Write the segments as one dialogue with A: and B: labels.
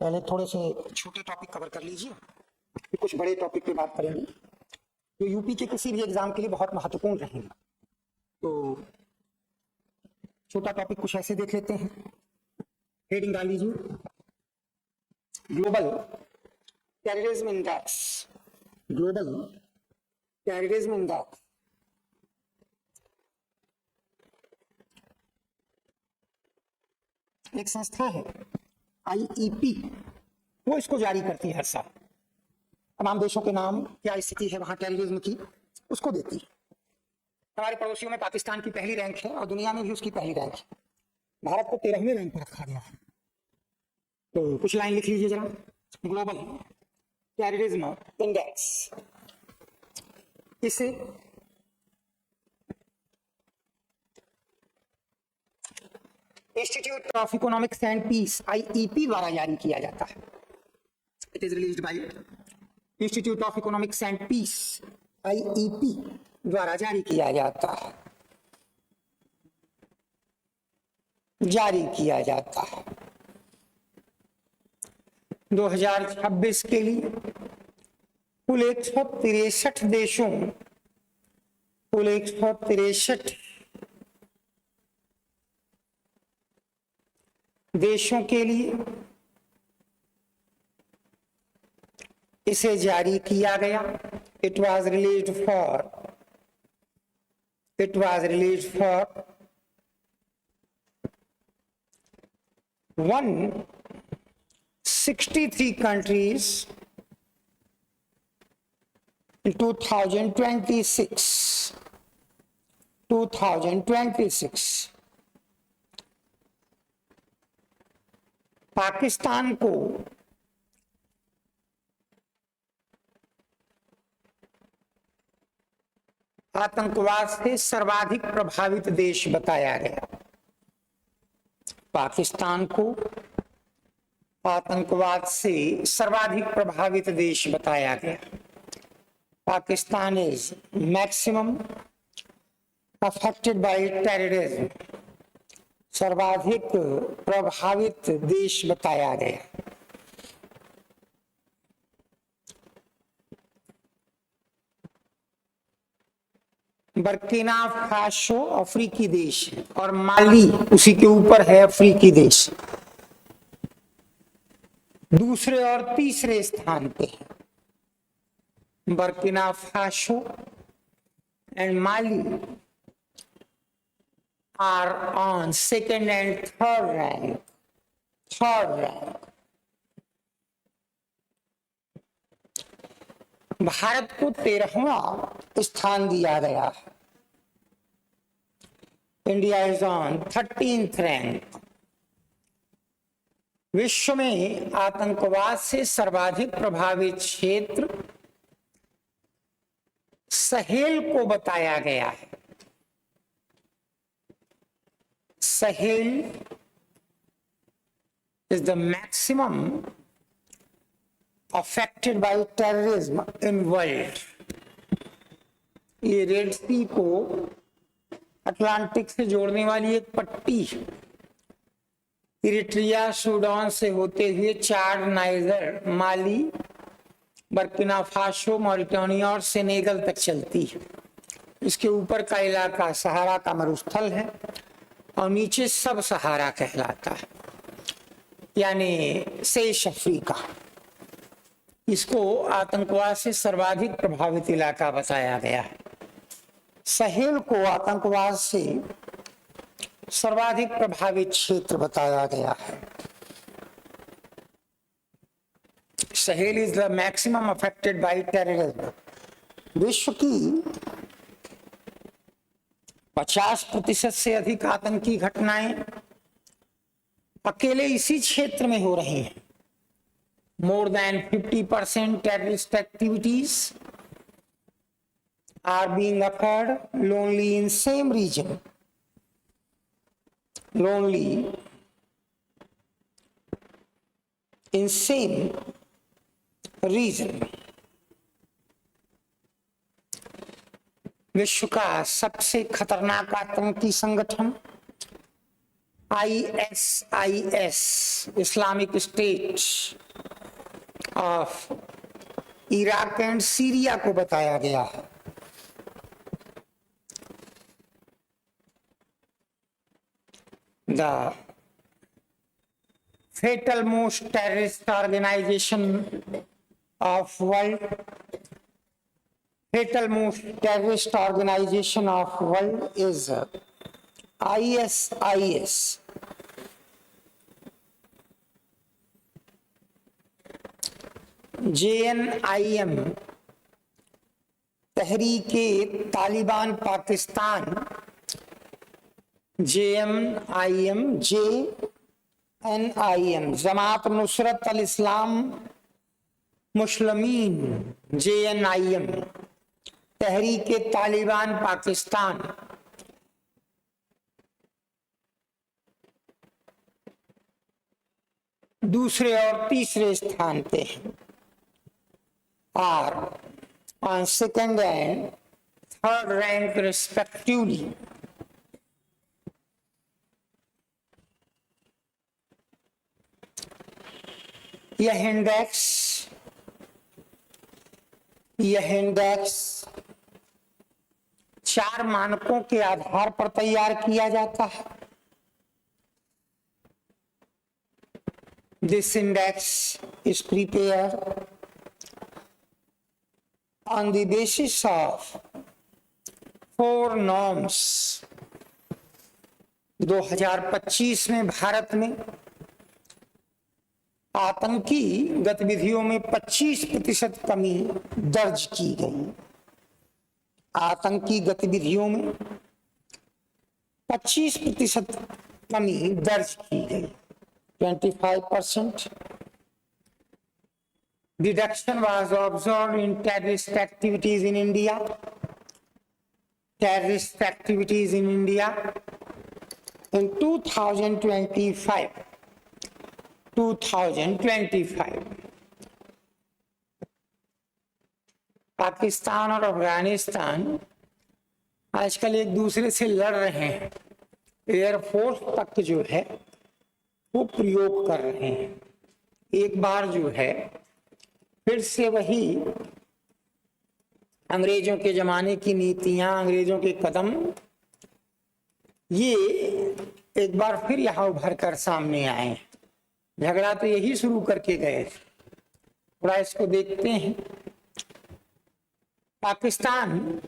A: पहले थोड़े से छोटे टॉपिक कवर कर लीजिए, फिर कुछ बड़े टॉपिक पे बात करेंगे जो यूपी के किसी भी एग्जाम के लिए बहुत महत्वपूर्ण रहेंगे। तो छोटा टॉपिक कुछ ऐसे देख लेते हैं। हेडिंग डाल लीजिए, global Terrorism index. Global Terrorism index एक संस्था है आईईपी, वो इसको जारी करती है हर साल। तमाम देशों के नाम, क्या स्थिति है वहां टेररिज्म की, उसको देती है। हमारे पड़ोसियों में पाकिस्तान की पहली रैंक है और दुनिया में भी उसकी पहली रैंक है। भारत को 13वें रैंक पर रखा गया है। तो कुछ लाइन लिख लीजिए जरा। ग्लोबल टेररिज्म इंडेक्स, इसे Institute of Economics and Peace IEP द्वारा जारी किया जाता है। It is released by Institute of Economics and Peace IEP द्वारा जारी किया जाता है, जारी किया जाता है। 2026 के लिए कुल 163 देशों, कुल 163 देशों के लिए इसे जारी किया गया। It was released for 163 countries in 2026। Pakistan को आतंकवाद से सर्वाधिक प्रभावित देश बताया गया। पाकिस्तान को आतंकवाद से सर्वाधिक प्रभावित देश बताया गया। Pakistan is maximum affected by terrorism, सर्वाधिक प्रभावित देश बताया गया। बर्किना फासो अफ्रीकी देश है और माली उसी के ऊपर है, अफ्रीकी देश दूसरे और तीसरे स्थान पे है। Burkina Faso and Mali are on second and third rank. Bharat को 13वां स्थान दिया गया है। India is on 13th rank. विश्व में आतंकवाद से सर्वाधिक प्रभावित क्षेत्र सहेल को बताया गया है। Sahel is the maximum affected by terrorism in world. ये रेड सी को अटलांटिक से जोड़ने वाली एक पट्टी, इरिट्रिया सूडान से होते हुए चाड, नाइजर, माली, बर्किना फासो, मॉरिटानिया और सेनेगल तक चलती है। इसके ऊपर का इलाका सहारा का मरुस्थल है और नीचे सब सहारा कहलाता है, यानी शेष अफ्रीका। इसको आतंकवाद से सर्वाधिक प्रभावित इलाका बताया गया है। सहेल को आतंकवाद से सर्वाधिक प्रभावित क्षेत्र बताया गया है। Sahel is the maximum affected by terrorism. विश्व की 50% से अधिक आतंकी घटनाएं अकेले इसी क्षेत्र में हो रही हैं। More than 50% terrorist activities are being occurred only in same region. Only in same region. विश्व का सबसे खतरनाक आतंकी संगठन ISIS Islamic state of Iraq and Syria को बताया गया है। The fatal most terrorist organization of world, fatal most terrorist organization of world is ISIS. JNIM Tehrike Taliban Pakistan, JNIM Jamaat Nusrat al Islam Muslimin, JNIM Tehrike Taliban Pakistan दूसरे और तीसरे स्थान पे है, और on second and third rank respectively. यह इंडेक्स 4 मानकों के आधार पर तैयार किया जाता है। This index is prepared on the basis of 4 norms. 2025 में भारत में आतंकी गतिविधियों में 25% कमी दर्ज की गई। आतंकी गतिविधियों में 25% कमी दर्ज की गई, 25%. Reduction was observed in terrorist activities in India. Terrorist activities in India in 2025. Pakistan और अफगानिस्तान आजकल एक दूसरे से लड़ रहे हैं। एयरफोर्स तक जो है वो प्रयोग कर रहे हैं। एक बार जो है फिर से वही अंग्रेजों के जमाने की नीतियां, अंग्रेजों के कदम, ये एक बार फिर यहाँ उभर कर सामने आए। झगड़ा तो यही शुरू करके गए थे। थोड़ा इसको देखते हैं। पाकिस्तान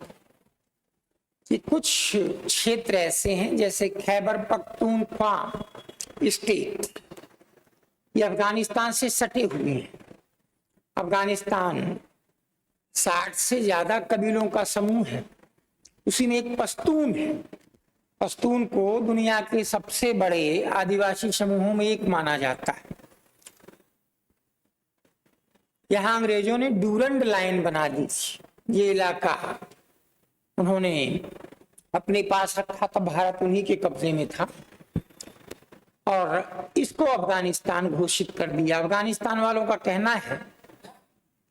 A: के कुछ क्षेत्र ऐसे हैं जैसे खैबर पख्तूनख्वा स्टेट, ये अफगानिस्तान से सटे हुए हैं। अफगानिस्तान 60 से ज्यादा कबीलों का समूह है, उसी में एक पश्तून है। पश्तून को दुनिया के सबसे बड़े आदिवासी समूहों में एक माना जाता है। यहां अंग्रेजों ने डूरंड लाइन बना दी थी। ये इलाका उन्होंने अपने पास रखा था, भारत उन्हीं के कब्जे में था, और इसको अफगानिस्तान घोषित कर दिया। अफगानिस्तान वालों का कहना है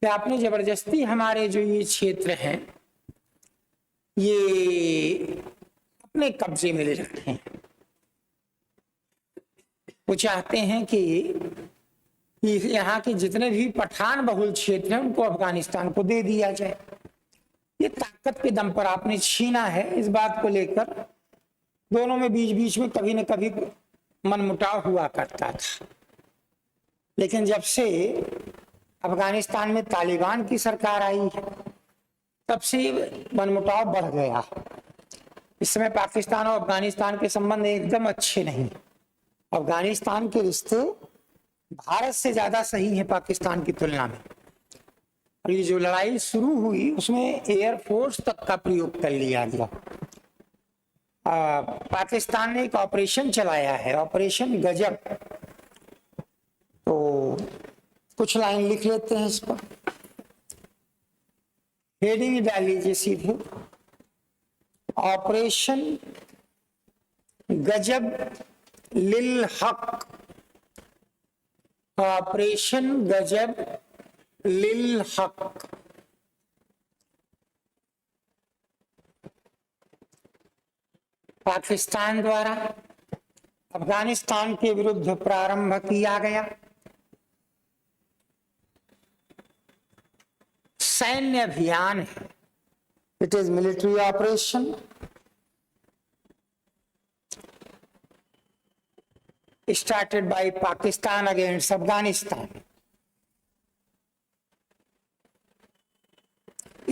A: कि आपने जबरदस्ती हमारे जो ये क्षेत्र हैं ये अपने कब्जे में ले रखे हैं। वो चाहते हैं कि यहाँ के जितने भी पठान बहुल क्षेत्र हैं उनको अफगानिस्तान को दे दिया जाए। ये ताकत के दम पर आपने छीना है। इस बात को लेकर दोनों में बीच बीच में कभी न कभी मनमुटाव हुआ करता था, लेकिन जब से अफगानिस्तान में तालिबान की सरकार आई है तब से मनमुटाव बढ़ गया। इस समय पाकिस्तान और अफगानिस्तान के संबंध एकदम अच्छे नहीं। अफगानिस्तान के रिश्ते भारत से ज्यादा सही है पाकिस्तान की तुलना में। और ये जो लड़ाई शुरू हुई उसमें एयरफोर्स तक का प्रयोग कर लिया गया। पाकिस्तान ने एक ऑपरेशन चलाया है, ऑपरेशन गजब। तो कुछ लाइन लिख लेते हैं इस पर, हेडिंग डाल लीजिए सीधे, ऑपरेशन गजब लिल हक। ऑपरेशन गजब लिल हक। पाकिस्तान द्वारा अफगानिस्तान के विरुद्ध प्रारंभ किया गया। सैन्य अभियान है, it is military operation. Started by Pakistan against Afghanistan.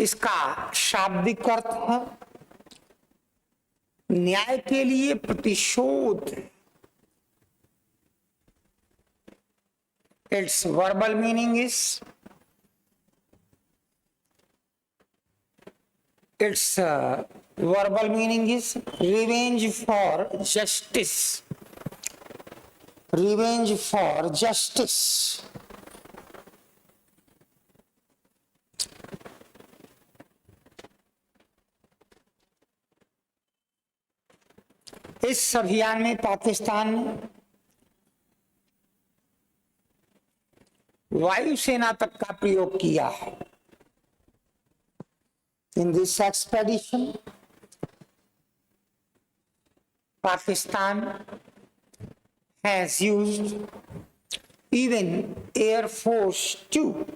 A: इसका शाब्दिक अर्थ है न्याय के लिए प्रतिशोध। It's verbal meaning is revenge for justice. Revenge for justice. इस अभियान में पाकिस्तान ने वायुसेना तक का प्रयोग किया है। In this expedition, Pakistan has used even Air Force too.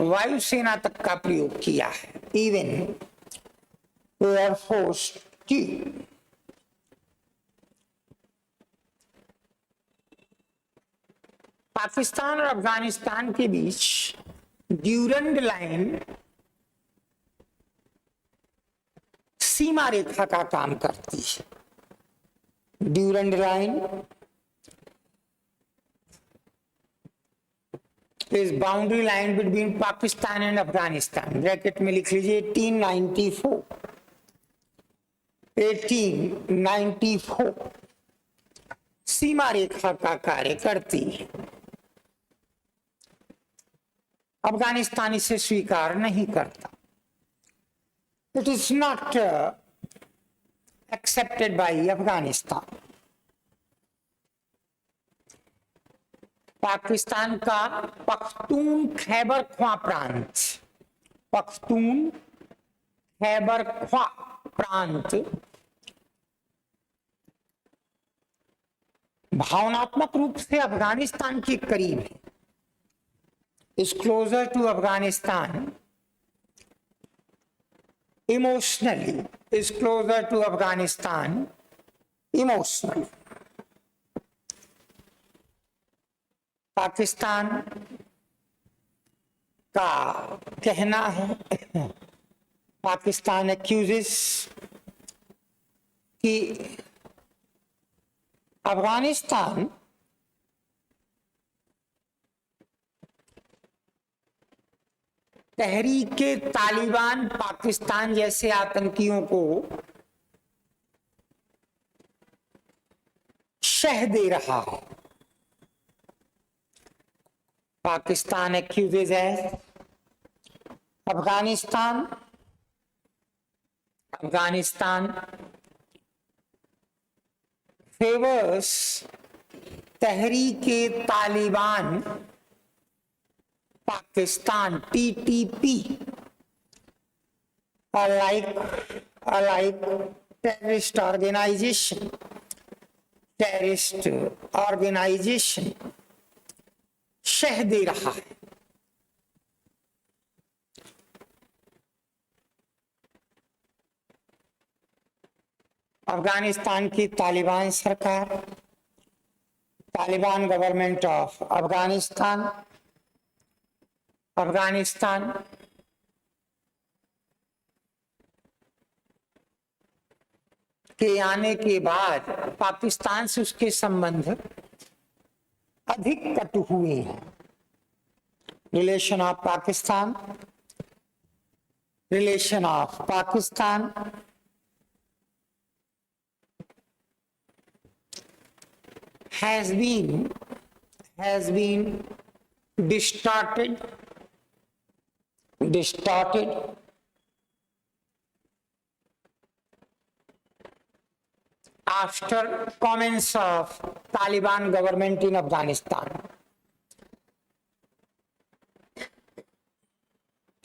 A: वायुसेना तक का प्रयोग किया है, इवन एयरफोर्स की। पाकिस्तान और अफगानिस्तान के बीच ड्यूरेंड लाइन सीमा रेखा का काम करती है। Durand line is boundary line between Pakistan and Afghanistan. Bracket में लिख लीजिए 1894। 1894 सीमा रेखा का कार्य करती है। अफगानिस्तान इसे स्वीकार नहीं करता। It is not accepted by Afghanistan. Pakistan का पख्तून खैबर ख्वा प्रांत, पख्तून खैबर ख्वा प्रांत भावनात्मक रूप से अफगानिस्तान के करीब है। Is closer to Afghanistan emotionally, is closer to Afghanistan emotionally. Pakistan का कहना है, पाकिस्तान एक्यूजेस कि अफगानिस्तान तहरीके तालिबान पाकिस्तान जैसे आतंकियों को शह दे रहा है। पाकिस्तान एक्यूजेज है Afghanistan favours Tehreek-e Taliban Pakistan TTP like terrorist organization शह दे रहा है। अफगानिस्तान की तालिबान सरकार, तालिबान गवर्नमेंट ऑफ अफगानिस्तान के आने के बाद पाकिस्तान से उसके संबंध अधिक कटु हुए हैं। Relation of Pakistan has been distorted after comments of Taliban government in Afghanistan.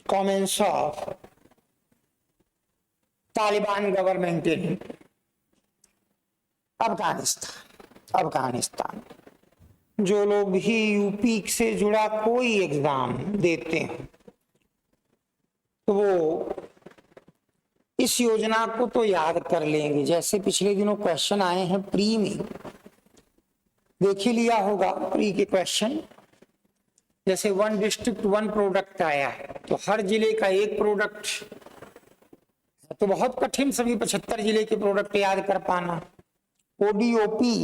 A: Comments of Taliban government in Afghanistan. जो लोग भी यूपी से जुड़ा कोई एग्जाम देते हैं तो वो इस योजना को तो याद कर लेंगे। जैसे पिछले दिनों क्वेश्चन आए हैं प्री में, देख ही लिया होगा प्री के क्वेश्चन। जैसे 1 डिस्ट्रिक्ट 1 प्रोडक्ट आया है तो हर जिले का एक प्रोडक्ट, तो बहुत कठिन सभी 75 जिले के प्रोडक्ट याद कर पाना। ओडीओपी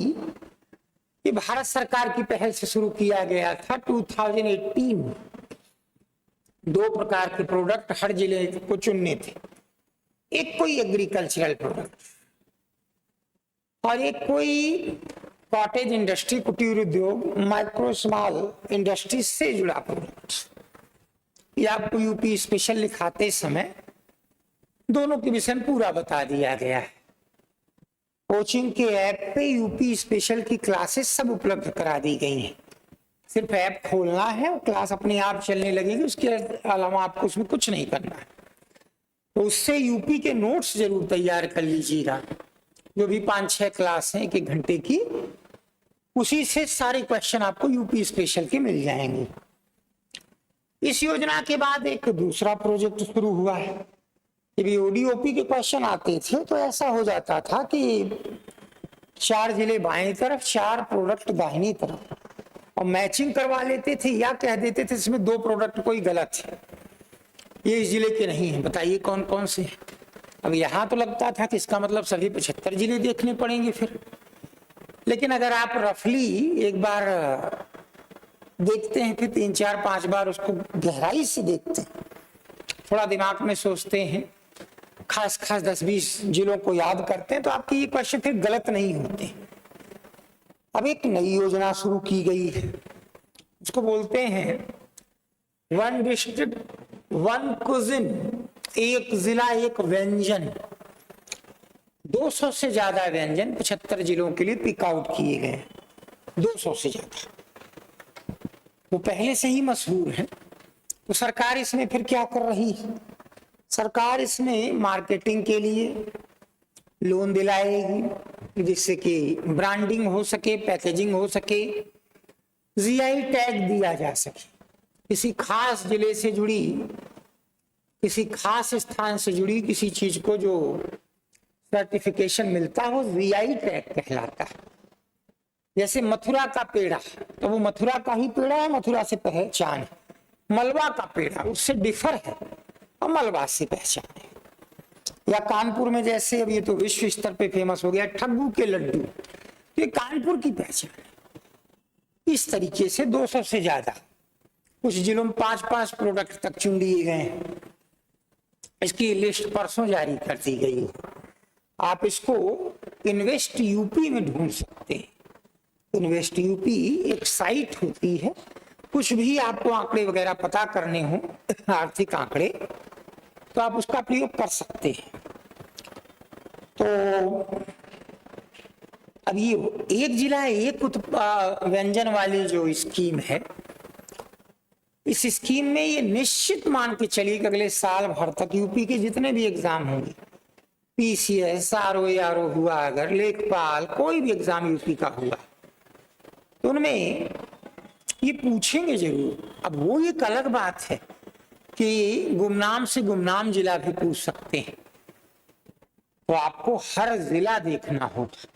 A: ये भारत सरकार की पहल से शुरू किया गया था 2018 में। 2 प्रकार के प्रोडक्ट हर जिले को चुनने थे, एक कोई एग्रीकल्चरल प्रोडक्ट और एक कोई कॉटेज इंडस्ट्री, कुटीर उद्योग, माइक्रो स्मॉल इंडस्ट्री से जुड़ा प्रोडक्ट। ये आपको यूपी स्पेशल लिखाते समय दोनों के विषय में पूरा बता दिया गया है। कोचिंग के ऐप पे यूपी स्पेशल की क्लासेस सब उपलब्ध करा दी गई हैं। सिर्फ ऐप खोलना है और क्लास अपने आप चलने लगेगी, उसके अलावा आपको उसमें कुछ नहीं करना है। तो उससे यूपी के नोट्स जरूर तैयार कर लीजिएगा, जो भी 5-6 क्लास हैं 1-1 घंटे की, उसी से सारे क्वेश्चन आपको यूपी स्पेशल के मिल जाएंगे। इस योजना के बाद एक दूसरा प्रोजेक्ट शुरू हुआ है। यदि ओडीओपी के क्वेश्चन आते थे तो ऐसा हो जाता था कि 4 जिले बाएं तरफ, 4 प्रोडक्ट दाहिनी तरफ, और मैचिंग करवा लेते थे या कह देते थे इसमें 2 प्रोडक्ट कोई गलत है, ये इस जिले के नहीं है, बताइए कौन कौन से हैं। अब यहाँ तो लगता था कि इसका मतलब सभी 75 जिले देखने पड़ेंगे फिर। लेकिन अगर आप रफली एक बार देखते हैं, फिर 3-4-5 बार उसको गहराई से देखते हैं, थोड़ा दिमाग में सोचते हैं, खास 10-20 जिलों को याद करते हैं, तो आपके ये क्वेश्चन फिर गलत नहीं होते। अब एक नई योजना शुरू की गई है, उसको बोलते हैं 1 डिस्ट्रिक्ट 1 कुजिन, एक जिला एक व्यंजन। 200 से ज्यादा व्यंजन 75 जिलों के लिए पिक आउट किए गए, 200 से ज्यादा। वो पहले से ही मशहूर है। तो सरकार इसमें फिर क्या कर रही है, सरकार इसमें मार्केटिंग के लिए लोन दिलाएगी, जिससे कि ब्रांडिंग हो सके, पैकेजिंग हो सके, जीआई टैग दिया जा सके। किसी खास जिले से जुड़ी, किसी खास स्थान से जुड़ी किसी चीज को जो सर्टिफिकेशन मिलता है वो जीआई टैग कहलाता है। जैसे मथुरा का पेड़ा, तो वो मथुरा का ही पेड़ा है, मथुरा से पहचान है। मलवा का पेड़ा उससे डिफर है और मलबा से पहचान है। या कानपुर में जैसे, अब ये तो विश्व स्तर पे फेमस हो गया, ठग्गू के लड्डू, ये कानपुर की पहचान है। इस तरीके से 200 से ज्यादा, कुछ जिलों में 5-5 प्रोडक्ट तक चुन लिए गए हैं। इसकी लिस्ट परसों जारी कर दी गई है। आप इसको इन्वेस्ट यूपी में ढूंढ सकते हैं। इन्वेस्ट यूपी एक साइट होती है, कुछ भी आपको आंकड़े वगैरह पता करने हो, आर्थिक आंकड़े, तो आप उसका प्रयोग कर सकते हैं। तो अब ये एक जिला एक व्यंजन वाली जो स्कीम है, इस स्कीम में ये निश्चित मान के चलिए कि अगले साल भर तक यूपी के जितने भी एग्जाम होंगे, पीसीएस, आरओ हुआ, अगर लेखपाल, कोई भी एग्जाम यूपी का हुआ, तो उनमें ये पूछेंगे जरूर। अब वो एक अलग बात है कि गुमनाम से गुमनाम जिला भी पूछ सकते हैं, तो आपको हर जिला देखना होगा,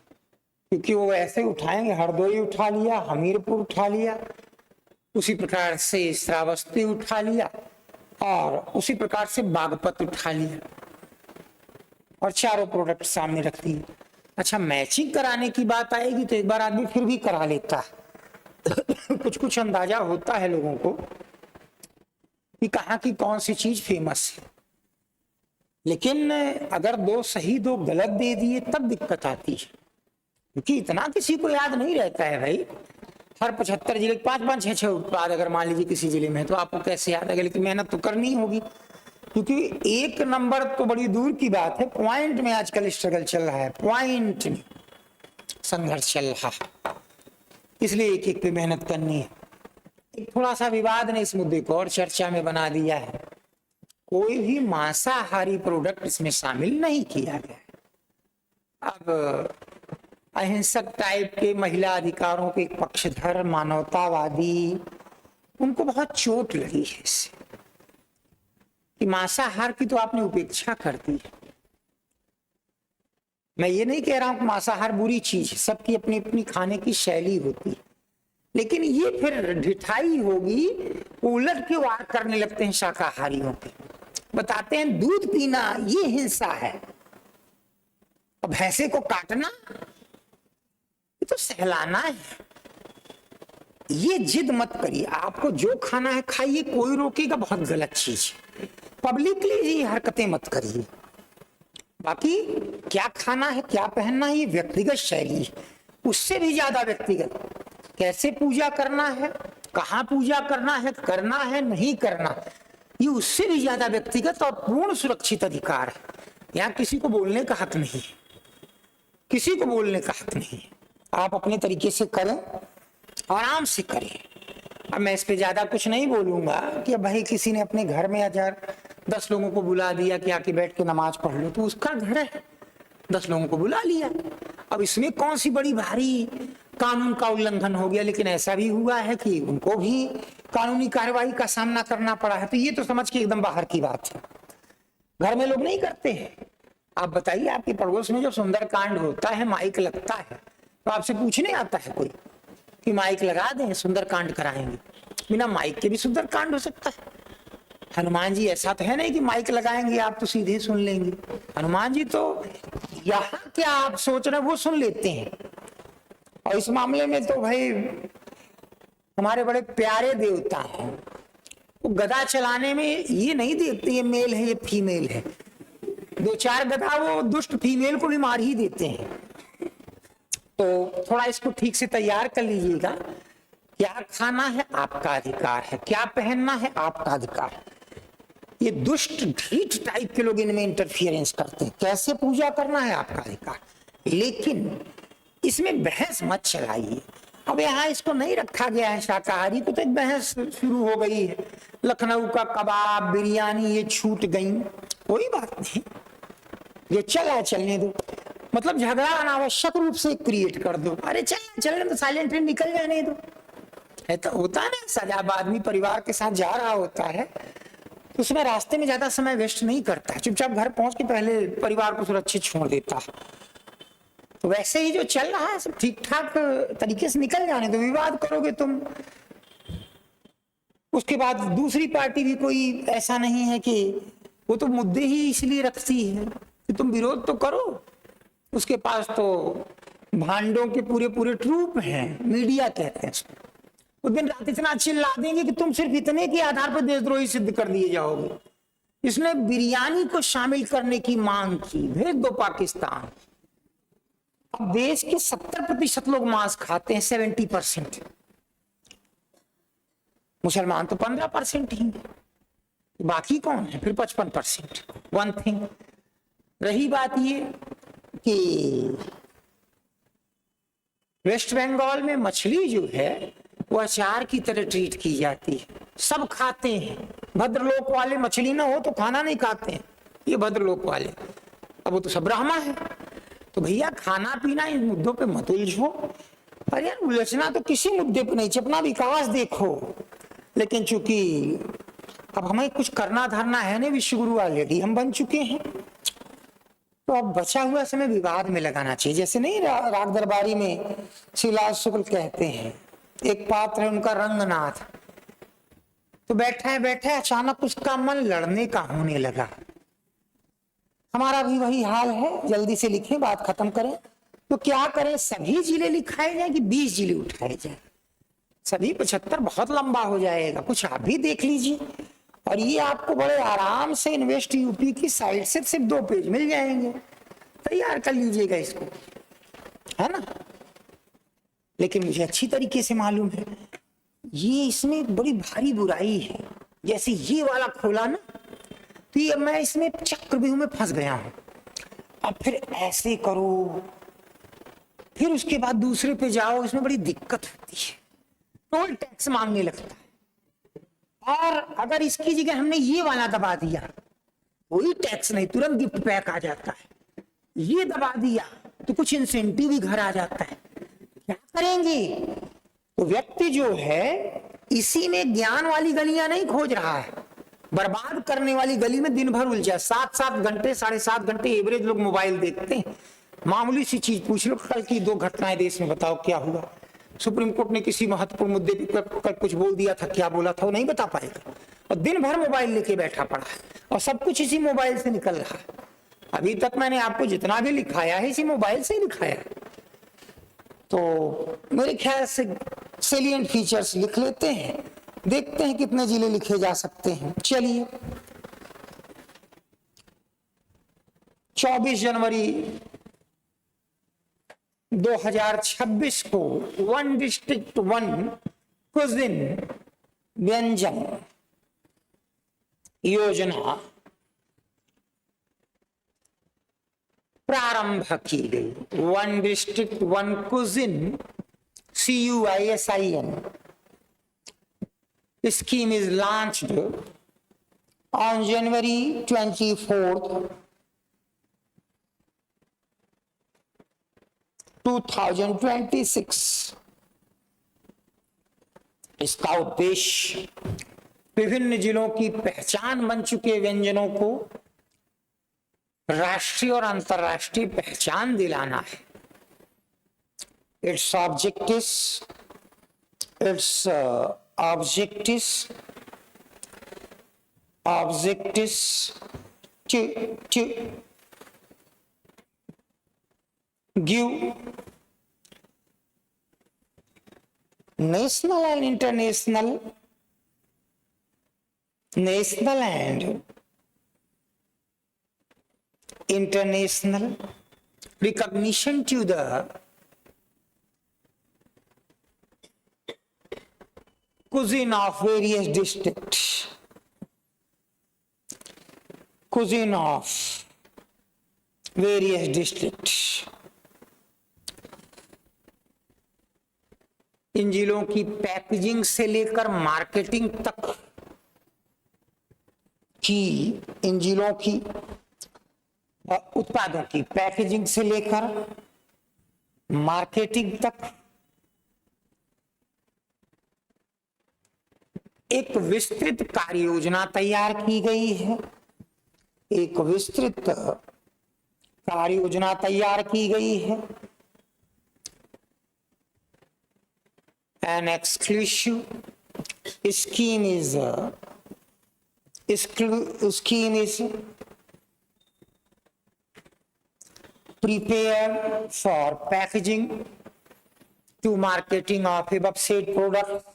A: क्योंकि वो ऐसे उठाएंगे, हरदोई उठा लिया, हमीरपुर उठा लिया, उसी प्रकार से श्रावस्ती उठा लिया, और उसी प्रकार से बागपत उठा लिया, और चारों प्रोडक्ट सामने रख दिए। अच्छा, मैचिंग कराने की बात आएगी तो एक बार आदमी फिर भी करा लेता है। कुछ अंदाजा होता है लोगों को कि कहाँ की कौन सी चीज फेमस है, लेकिन अगर 2 सही 2 गलत दे दिए तब दिक्कत आती है, क्योंकि इतना किसी को याद नहीं रहता है भाई। हर 75 जिले 5-5, 6-6 उत्पाद अगर मान लीजिए किसी जिले में, तो आपको कैसे याद आएगा? लेकिन मेहनत तो करनी होगी, क्योंकि 1 नंबर तो बड़ी दूर की बात है, पॉइंट में आजकल स्ट्रगल चल रहा है, पॉइंट में संघर्ष चल रहा है, इसलिए एक पे मेहनत करनी है। एक थोड़ा सा विवाद ने इस मुद्दे को और चर्चा में बना दिया है। कोई भी मांसाहारी प्रोडक्ट इसमें शामिल नहीं किया गया है। अब अहिंसक टाइप के महिला अधिकारों के पक्षधर मानवतावादी, उनको बहुत चोट लगी है इससे कि मांसाहार की तो आपने उपेक्षा कर दी। मैं ये नहीं कह रहा हूं कि मांसाहार बुरी चीज है, सबकी अपनी अपनी खाने की शैली होती है, लेकिन ये फिर ढिठाई होगी, उलट के वार करने लगते हैं शाकाहारियों पे, बताते हैं दूध पीना ये हिंसा है, और भैंसे को काटना ये तो सहलाना है। ये जिद मत करिए, आपको जो खाना है खाइए, कोई रोकेगा, बहुत गलत चीज। पब्लिकली ये हरकतें मत करिए। बाकी क्या खाना है क्या पहनना है ये व्यक्तिगत शैली है, उससे भी ज्यादा व्यक्तिगत कैसे पूजा करना है, कहाँ पूजा करना है नहीं करना, ये उससे भी ज्यादा व्यक्तिगत और पूर्ण सुरक्षित अधिकार है। यहाँ किसी को बोलने का हक नहीं है, किसी को बोलने का हक नहीं है। आप अपने तरीके से करें, आराम से करें। अब मैं इस पे ज्यादा कुछ नहीं बोलूंगा कि अब भाई किसी ने अपने घर में 10 लोगों को बुला दिया कि आके बैठ के नमाज पढ़ लो, तो उसका घर है, 10 लोगों को बुला लिया। अब इसमें कौन सी बड़ी भारी कानून का उल्लंघन हो गया, लेकिन ऐसा भी हुआ है कि उनको भी कानूनी कार्रवाई का सामना करना पड़ा है, तो ये तो समझ के एकदम बाहर की बात है। घर में लोग नहीं करते हैं। आप बताइए, आपके पड़ोस में जब सुंदरकांड होता है, माइक लगता है, तो आपसे पूछने आता है कोई कि माइक लगा दें, सुंदरकांड कराएंगे? बिना माइक के भी सुंदरकांड हो सकता है। हनुमान जी ऐसा तो है नहीं कि माइक लगाएंगे आप तो सीधे सुन लेंगे। हनुमान जी तो यहाँ क्या आप सोच रहे हैं वो सुन लेते हैं। और इस मामले में तो भाई हमारे बड़े प्यारे देवता हैं, वो गदा चलाने में ये नहीं देखते ये मेल है ये फीमेल है, 2-4 गदा वो दुष्ट फीमेल को भी मार ही देते हैं। तो थोड़ा इसको ठीक से तैयार कर लीजिएगा। क्या खाना है आपका अधिकार है, क्या पहनना है आपका अधिकार है। ये दुष्ट ढीठ टाइप के लोग इनमें इंटरफियरेंस करते हैं। कैसे पूजा करना है आपका अधिकार, लेकिन इसमें बहस मत चलाइए। अब यहाँ इसको नहीं रखा गया है शाकाहारी को, तो एक बहस शुरू हो गई है। लखनऊ का कबाब बिरयानी ये छूट गई, कोई बात नहीं, ये चला चलने दो। मतलब झगड़ा अनावश्यक रूप से क्रिएट कर दो, अरे चलने तो साइलेंटली निकल जाने दो। तो होता है ना, सजाब आदमी परिवार के साथ जा रहा होता है तो उसमें रास्ते में ज्यादा समय वेस्ट नहीं करता है, चुपचाप घर पहुंच के पहले परिवार को सुरक्षित छोड़ देता है। तो वैसे ही जो चल रहा है सब ठीक ठाक तरीके से निकल जाने दो। विवाद करोगे तुम, उसके बाद दूसरी पार्टी भी कोई ऐसा नहीं है कि वो तो मुद्दे ही इसलिए रखती है कि तुम विरोध तो करो। उसके पास तो भांडों के पूरे पूरे ट्रूप हैं, मीडिया कहते हैं उसको। वो दिन रात इतना चिल्ला देंगे कि तुम सिर्फ इतने के आधार पर देशद्रोही सिद्ध कर दिए जाओगे। इसने बिरयानी को शामिल करने की मांग की, भेज दो पाकिस्तान। अब देश के 70% लोग मांस खाते हैं, 70%। मुसलमान तो 15% ही, बाकी कौन है फिर 55%। वन थिंग, रही बात ये कि वेस्ट बंगाल में मछली जो है वो अचार की तरह ट्रीट की जाती है, सब खाते हैं। भद्रलोक वाले मछली ना हो तो खाना नहीं खाते हैं, ये भद्रलोक वाले। अब वो तो सब ब्राह्मण है। तो भैया खाना पीना इन मुद्दों पे मत उलझो। अरे यार उलझना तो किसी मुद्दे पे नहीं, अपना विकास देखो। लेकिन चूंकि अब हमें कुछ करना धरना है नहीं, विश्वगुरु ऑलरेडी हम बन चुके हैं, तो अब बचा हुआ समय विवाद में लगाना चाहिए। जैसे नहीं राग दरबारी में शिवलाल शुक्ल कहते हैं, एक पात्र है उनका रंगनाथ, तो बैठा है अचानक उसका मन लड़ने का होने लगा। हमारा भी वही हाल है, जल्दी से लिखें बात खत्म करें। तो क्या करें, सभी जिले लिखाए जाए कि 20 जिले उठाए जाए? सभी 75 बहुत लंबा हो जाएगा, कुछ आप भी देख लीजिए। और ये आपको बड़े आराम से इन्वेस्ट यूपी की साइट से सिर्फ 2 पेज मिल जाएंगे, तैयार कर लीजिएगा इसको, है ना। लेकिन मुझे अच्छी तरीके से मालूम है ये इसमें बड़ी भारी बुराई है। जैसे ये वाला खोला ना, तो ये मैं इसमें चक्रव्यूह में फंस गया हूं। अब फिर ऐसे करो, फिर उसके बाद दूसरे पे जाओ, इसमें बड़ी दिक्कत होती है, टोल टैक्स मांगने लगता है। और अगर इसकी जगह हमने ये वाला दबा दिया कोई टैक्स नहीं, तुरंत गिफ्ट पैक आ जाता है। ये दबा दिया तो कुछ इंसेंटिव भी घर आ जाता है। क्या करेंगे? तो व्यक्ति जो है इसी में ज्ञान वाली गलियां नहीं खोज रहा है, बर्बाद करने वाली गली में दिन भर उलझा। 7-7 घंटे 7.5 घंटे एवरेज लोग मोबाइल देखते हैं। मामूली सी चीज पूछ लो, कल की 2 घटनाएं देश में बताओ क्या हुआ। सुप्रीम कोर्ट ने किसी महत्वपूर्ण मुद्दे पर कल कुछ बोल दिया था, क्या बोला था वो नहीं बता पाएगा, और दिन भर मोबाइल लेके बैठा पड़ा है और सब कुछ इसी मोबाइल से निकल रहा है। अभी तक मैंने आपको जितना भी लिखाया है इसी मोबाइल से ही लिखाया है। तो मेरे ख्याल से सेलिएंट फीचर्स लिख लेते हैं, देखते हैं कितने जिले लिखे जा सकते हैं। चलिए, 24 जनवरी 2026 को वन डिस्ट्रिक्ट वन कुजिन व्यंजन योजना प्रारंभ की गई। One district one cuisine CUISIN scheme is launched on January 24th, 2026। इसका उद्देश्य विभिन्न जिलों की पहचान बन चुके व्यंजनों को राष्ट्रीय और अंतर्राष्ट्रीय पहचान दिलाना है। Its objectives to give national and international recognition to the cuisine of various districts, इन जिलों की पैकेजिंग से लेकर मार्केटिंग तक की, इन जिलों की उत्पादों की पैकेजिंग से लेकर मार्केटिंग तक एक विस्तृत कार्य योजना तैयार की गई है। एक विस्तृत कार्य योजना तैयार की गई है। An exclusive scheme is prepared for packaging to marketing of above said products।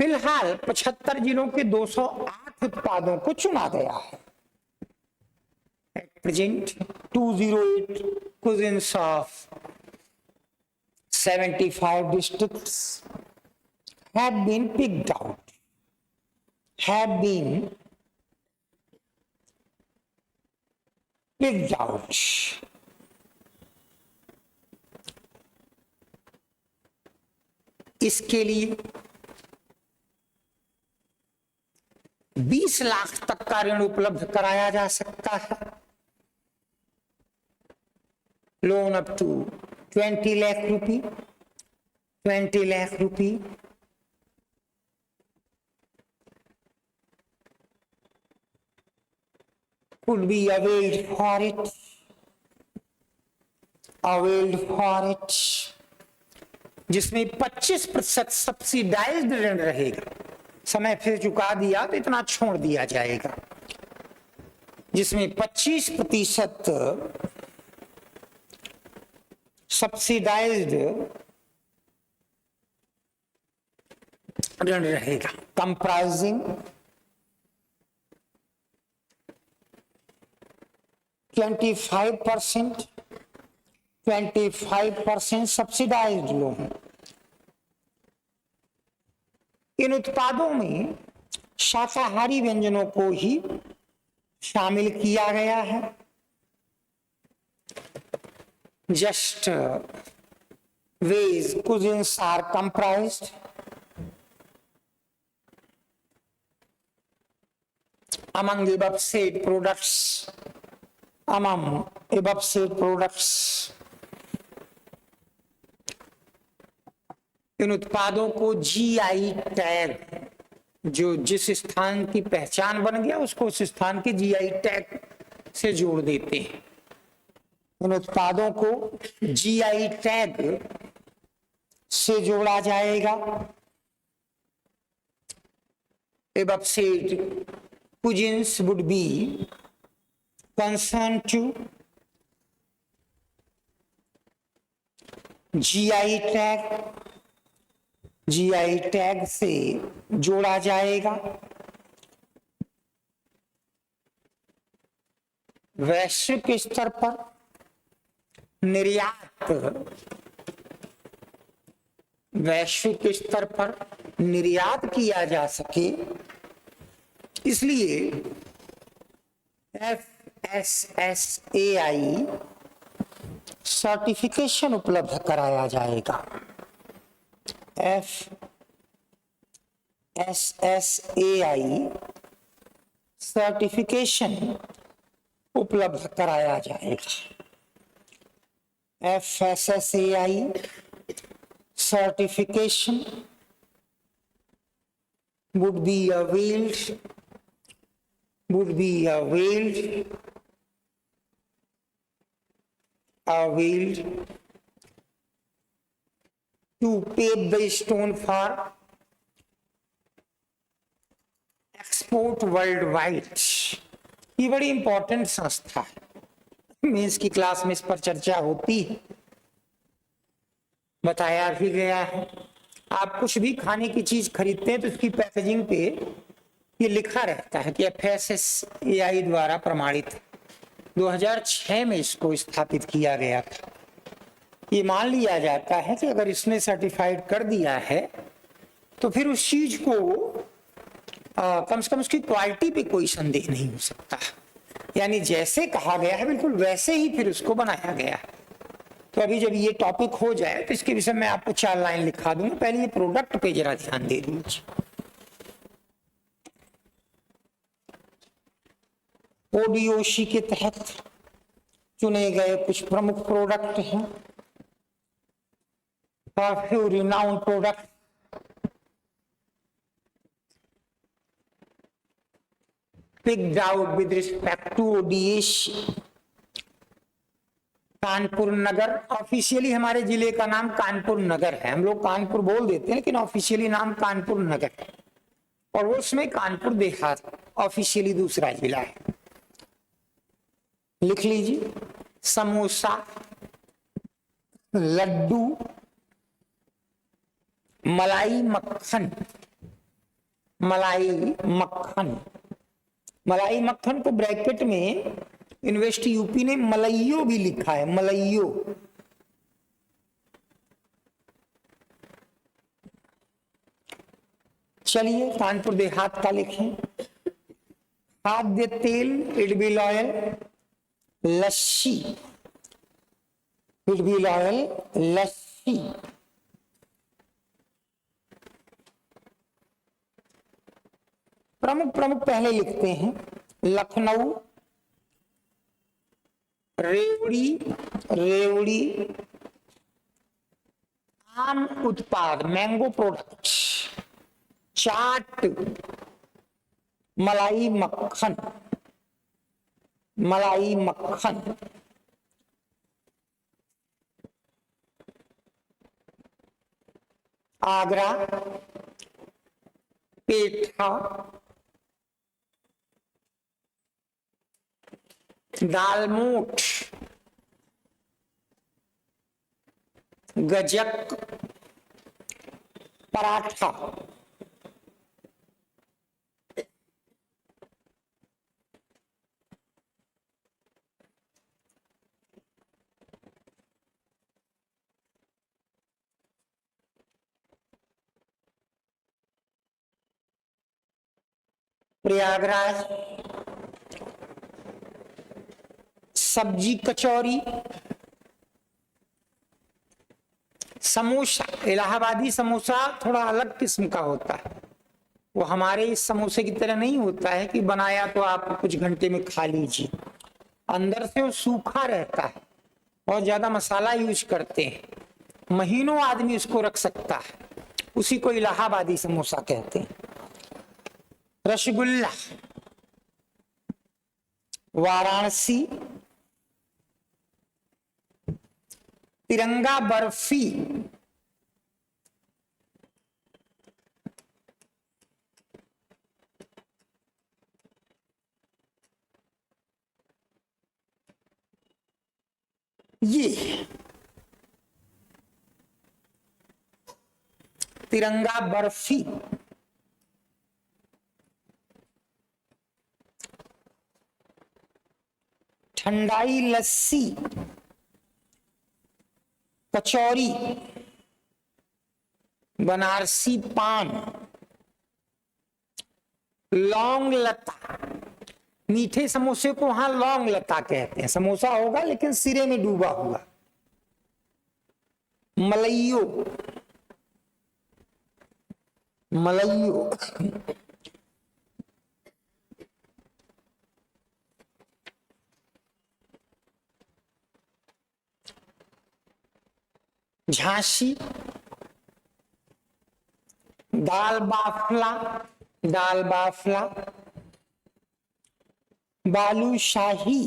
A: फिलहाल 75 जिलों के 208 उत्पादों को चुना गया है। At present, 208 cuisines of 75 districts have been picked out, इसके लिए 20 लाख तक का ऋण उपलब्ध कराया जा सकता है। लोन अप टू 20 लाख रुपए, 20 लाख रुपए could be availed for it, जिसमें 25% सब्सिडाइज्ड ऋण रहेगा। समय फिर चुका दिया तो इतना छोड़ दिया जाएगा, जिसमें 25% सब्सिडाइज्ड ऋण रहेगा। Comprising 25% subsidised loan. इन उत्पादों में शाकाहारी व्यंजनों को ही शामिल किया गया है। Just veg cuisines are comprised among above said products, among above said products, इन उत्पादों को जीआई टैग, जो जिस स्थान की पहचान बन गया उसको उस स्थान के जीआई टैग से जोड़ देते हैं। इन उत्पादों को जीआई टैग से जोड़ा जाएगा। above said cuisines would be concerned to GI tag, GI tag से जोड़ा जाएगा। वैश्विक स्तर पर निर्यात, वैश्विक स्तर पर निर्यात किया जा सके, इसलिए FSSAI सर्टिफिकेशन उपलब्ध कराया जाएगा। FSSAI सर्टिफिकेशन उपलब्ध कराया जाएगा। FSSAI certification would be availed to pave the stone for export worldwide। ये बड़ी इंपॉर्टेंट संस्था है, मीन्स की क्लास में इस पर चर्चा होती है, बताया भी गया है। आप कुछ भी खाने की चीज खरीदते हैं तो उसकी पैकेजिंग पे ये लिखा रहता है कि FSSAI द्वारा प्रमाणित। 2006 में इसको स्थापित किया गया था। ये मान लिया जाता है कि अगर इसने सर्टिफाइड कर दिया है तो फिर उस चीज को कम से कम उसकी क्वालिटी पे कोई संदेह नहीं हो सकता, यानी जैसे कहा गया है बिल्कुल वैसे ही फिर उसको बनाया गया है। तो अभी जब ये टॉपिक हो जाए तो इसके विषय में आपको 4 लाइन लिखा दूंगा, पहले ये प्रोडक्ट पे जरा ध्यान दे दीजिए। ओडीओसी के तहत चुने गए कुछ प्रमुख प्रोडक्ट हैं। few renowned products picked out with respect to ODAC। Kanpur Nagar, officially हमारे जिले का नाम कानपुर नगर है, हम लोग कानपुर बोल देते हैं लेकिन ऑफिशियली नाम कानपुर नगर है, और वो उसमें कानपुर देहात ऑफिशियली दूसरा जिला है। लिख लीजिए, समोसा, लड्डू, मलाई मक्खन, मलाई मक्खन, मलाई मक्खन को ब्रैकेट में इन्वेस्ट यूपी ने मलइयो भी लिखा है, मलइयो। चलिए कानपुर देहात का लिखें। खाद्य तेल, इडबिल ऑयल, लस्सी, इडबिल ऑयल, लस्सी। प्रमुख पहले लिखते हैं। लखनऊ, रेवड़ी, आम उत्पाद, मैंगो प्रोडक्ट्स, चाट, मलाई मक्खन, आगरा, पेठा, दालमोठ, गजक, पराठा, प्रयागराज, सब्जी कचौरी, समोसा, इलाहाबादी समोसा थोड़ा अलग किस्म का होता है, वो हमारे इस समोसे की तरह नहीं होता है कि बनाया तो आप कुछ घंटे में खा लीजिए। अंदर से वो सूखा रहता है, बहुत ज्यादा मसाला यूज करते हैं, महीनों आदमी उसको रख सकता है। उसी को इलाहाबादी समोसा कहते हैं। रसगुल्ला, वाराणसी, तिरंगा बर्फी, ये तिरंगा बर्फी, ठंडाई लस्सी, कचौरी, बनारसी पान, लौंग लता। मीठे समोसे को वहां लौंग लता कहते हैं। समोसा होगा लेकिन सिरे में डूबा हुआ। मलइयो, मलइयो, झांसी, दाल बाफला, दाल बाफला, बालूशाही,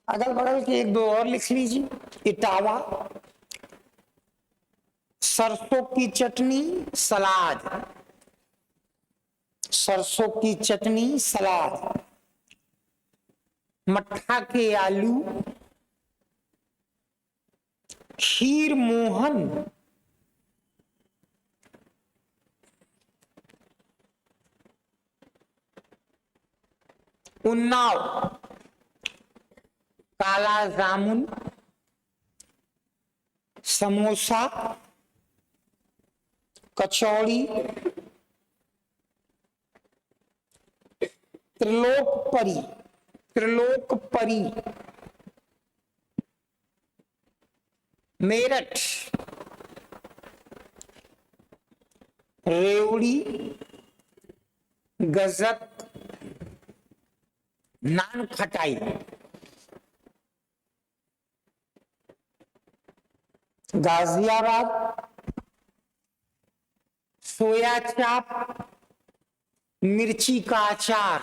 A: अगल बगल के एक दो और लिख लीजिए। इटावा, सरसों की चटनी, सलाद, सरसों की चटनी, सलाद, मट्ठा के आलू, खीर मोहन, उन्नाव, काला जामुन, समोसा, कचौड़ी, त्रिलोकपरी, त्रिलोकपरी, मेरठ, रेवड़ी, गजक, नान खटाई, गाजियाबाद, सोया चाप, मिर्ची का अचार,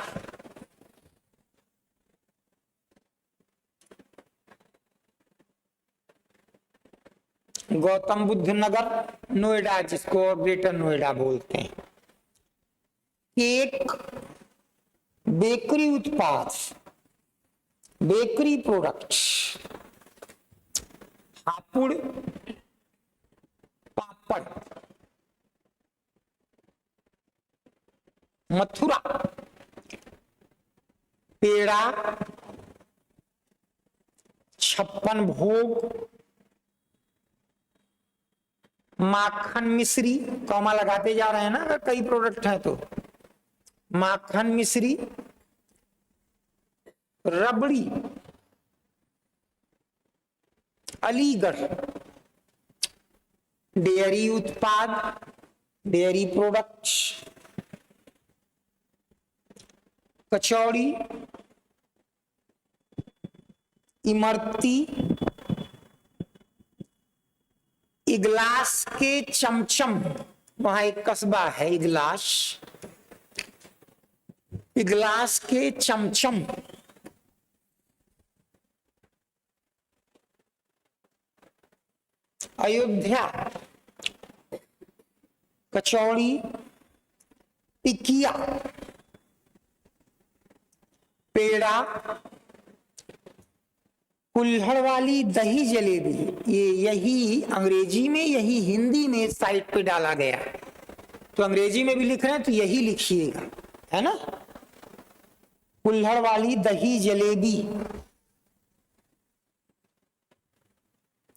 A: गौतम बुद्ध नगर, नोएडा, जिसको ग्रेटर नोएडा बोलते हैं। केक, बेकरी उत्पाद, बेकरी प्रोडक्ट्स, हापुड़, पापड़, मथुरा, पेड़ा, छप्पन भोग, माखन मिश्री, कौमा लगाते जा रहे हैं ना अगर कई प्रोडक्ट हैं तो। माखन मिश्री, रबड़ी, अलीगढ़, डेयरी उत्पाद, डेयरी प्रोडक्ट्स, कचौड़ी, इमरती, इगलास के चमचम, वहां एक कस्बा है इगलास, इगलास के चमचम, अयोध्या, कचौड़ी, टिकिया, पेड़ा, कुल्हड़ वाली दही जलेबी। ये यही अंग्रेजी में, यही हिंदी में साइट पे डाला गया, तो अंग्रेजी में भी लिख रहे हैं तो यही लिखिएगा, है ना। कुल्हड़ वाली दही जलेबी,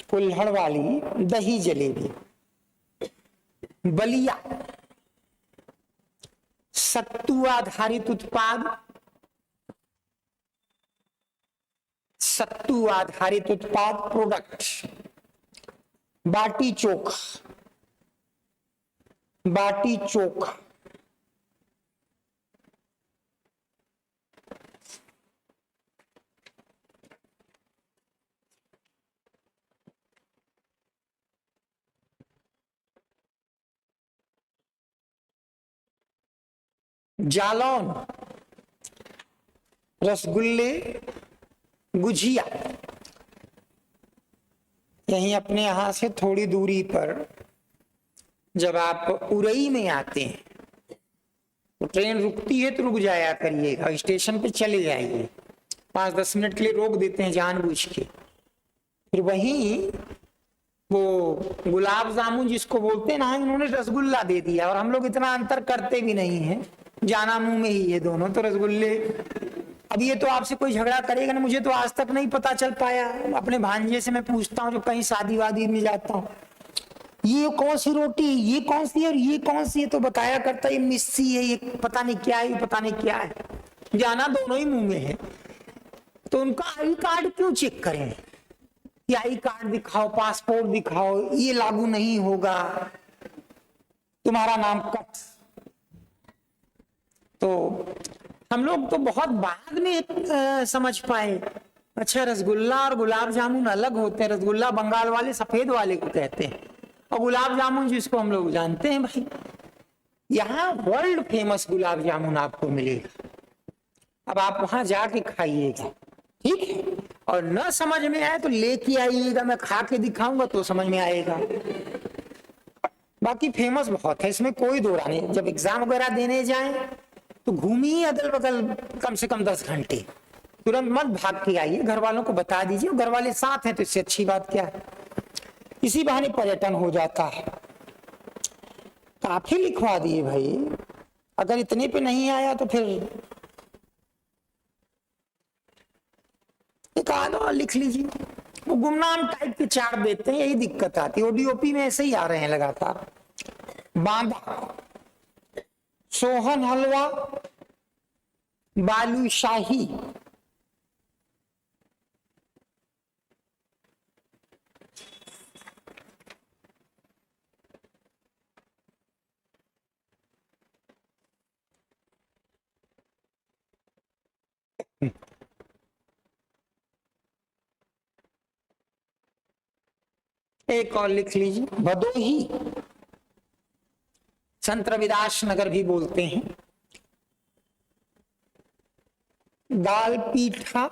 A: कुल्हड़ वाली दही जलेबी। बलिया, सत्तू आधारित उत्पाद, सत्तू आधारित उत्पाद प्रोडक्ट, बाटी चोखा, बाटी चोखा, जालौन, रसगुल्ले, गुजिया। यहीं अपने यहां से थोड़ी दूरी पर जब आप उरई में आते हैं तो ट्रेन रुकती है तो रुक जाया करिएगा, स्टेशन पे चले जाइए, 5-10 मिनट के लिए रोक देते हैं जानबूझ के। फिर वहीं वो गुलाब जामुन जिसको बोलते हैं ना, उन्होंने रसगुल्ला दे दिया, और हम लोग इतना अंतर करते भी नहीं है, जाना मुंह में ही है दोनों तो रसगुल्ले। अब ये तो आपसे कोई झगड़ा करेगा ना, मुझे तो आज तक नहीं पता चल पाया। अपने भांजे से मैं पूछता हूँ, जो कहीं शादी वादी में जाता हूँ, ये कौन सी रोटी, ये कौन सी है और ये कौन सी है, तो बताया करता ये मिस्सी है, ये पता नहीं क्या है, ये पता नहीं क्या है, जाना दोनों ही मुंह में है। तो उनका आई कार्ड क्यों चेक करें कि आई कार्ड दिखाओ, पासपोर्ट दिखाओ, ये लागू नहीं होगा, तुम्हारा नाम कट। तो हम लोग तो बहुत बाद में समझ पाए, अच्छा रसगुल्ला और गुलाब जामुन अलग होते हैं। रसगुल्ला बंगाल वाले सफेद वाले को कहते हैं, और गुलाब जामुन जिसको हम लोग जानते हैं भाई, यहाँ वर्ल्ड फेमस गुलाब जामुन आपको मिलेगा। अब आप वहां जाके खाइएगा, ठीक है, और न समझ में आए तो लेके आइएगा, मैं खा के दिखाऊंगा तो समझ में आएगा। बाकी फेमस बहुत है, इसमें कोई दो राय नहीं। जब एग्जाम वगैरह देने जाएं तो घूमिए अदल बगल कम से कम 10 घंटे, तुरंत मत भाग के आइए, घर वालों को बता दीजिए, घर वाले साथ हैं तो इससे अच्छी बात क्या है, इसी बहाने पर्यटन हो जाता है। काफी लिखवा दिए भाई, अगर इतने पे नहीं आया तो फिर एक आधा लिख लीजिए। वो गुमनाम टाइप के चार्ट देते हैं, यही दिक्कत आती है। ओडीओपी में ऐसे ही आ रहे हैं लगातार। बांदा, सोहन हलवा, बालूशाही, एक और लिख लीजिए, भदोही, संत रविदास नगर भी बोलते हैं, दाल पीठा,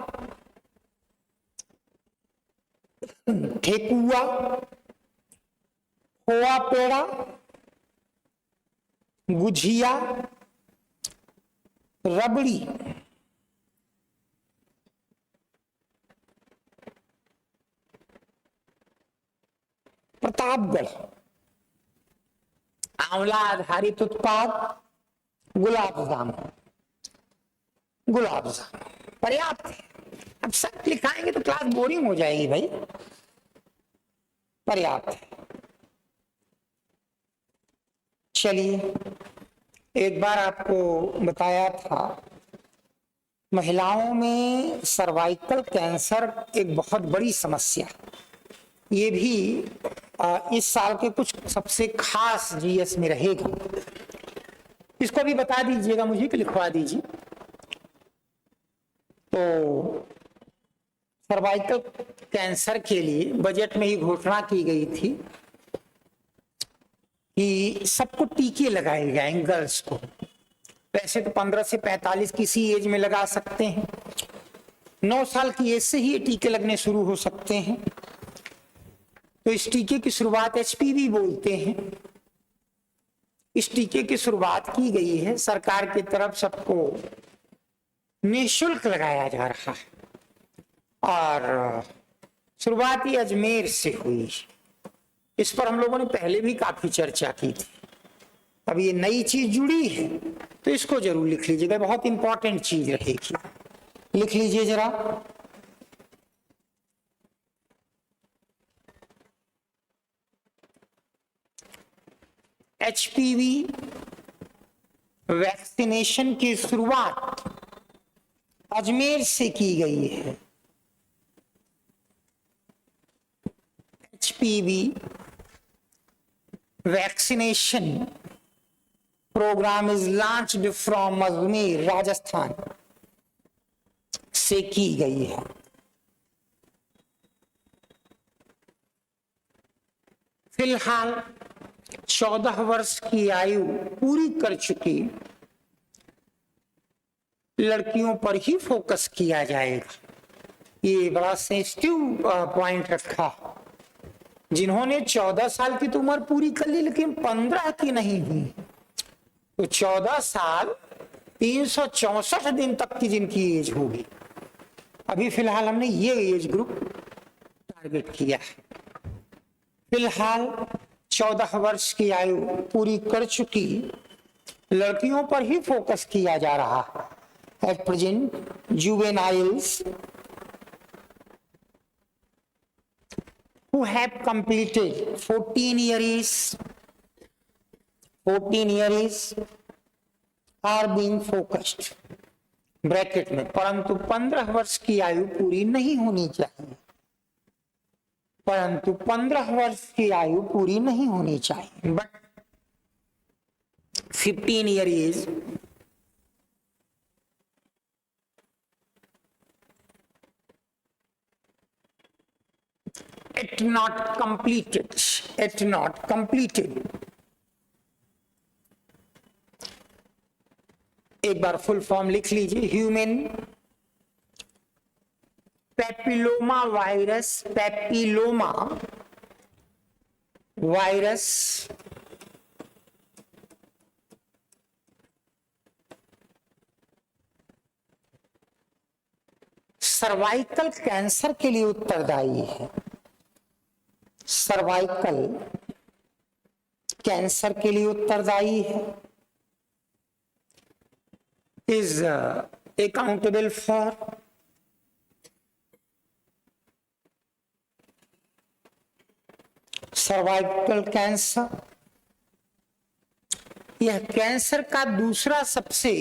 A: ठेकुआ, खोआ पेड़ा, गुझिया, रबड़ी, प्रतापगढ़, आंवला आधारित उत्पाद, गुलाब जामुन, गुलाब जामुन पर्याप्त है। अब सब लिखाएंगे तो क्लास बोरिंग हो जाएगी भाई, पर्याप्त है। चलिए, एक बार आपको बताया था महिलाओं में सर्वाइकल कैंसर एक बहुत बड़ी समस्या, ये भी इस साल के कुछ सबसे खास जीएस में रहेगा। इसको भी बता दीजिएगा मुझे कि लिखवा दीजिए। तो सर्वाइकल कैंसर के लिए बजट में ही घोषणा की गई थी कि सबको टीके लगाए जाएंगे, गर्ल्स को। वैसे तो 15 से 45 किसी एज में लगा सकते हैं, 9 साल की एज से ही टीके लगने शुरू हो सकते हैं। तो इस टीके की शुरुआत एचपीवी बोलते हैं, इस टीके की शुरुआत की गई है, सरकार की तरफ सबको निःशुल्क लगाया जा रहा है, और शुरुआत ही अजमेर से हुई। इस पर हम लोगों ने पहले भी काफी चर्चा की थी। अब ये नई चीज जुड़ी है तो इसको जरूर लिख लीजिएगा, बहुत इंपॉर्टेंट चीज रहेगी। लिख लीजिए जरा, एचपीवी वैक्सीनेशन की शुरुआत अजमेर से की गई है। HPV vaccination program is launched from Ajmer Rajasthan से की गई है। फिलहाल 14 वर्ष की आयु पूरी कर चुकी लड़कियों पर ही फोकस किया जाएगा। ये बड़ा सेंसिटिव पॉइंट रखा। जिन्होंने 14 साल की तो उम्र पूरी कर ली लेकिन 15 की नहीं हुई, तो 14 साल 364 दिन तक की जिनकी एज होगी, अभी फिलहाल हमने ये एज ग्रुप टारगेट किया है। फिलहाल 14 वर्ष की आयु पूरी कर चुकी लड़कियों पर ही फोकस किया जा रहा है। At present juveniles who have completed 14 years are being focused bracket में, परंतु 15 वर्ष की आयु पूरी नहीं होनी चाहिए, परंतु 15 वर्ष की आयु पूरी नहीं होनी चाहिए, but 15 year age it not completed। एक बार फुल फॉर्म लिख लीजिए। Human papilloma virus cervical cancer के लिए उत्तरदायी है। सर्वाइकल कैंसर के लिए उत्तरदायी है। Is accountable for cervical cancer. यह कैंसर का दूसरा सबसे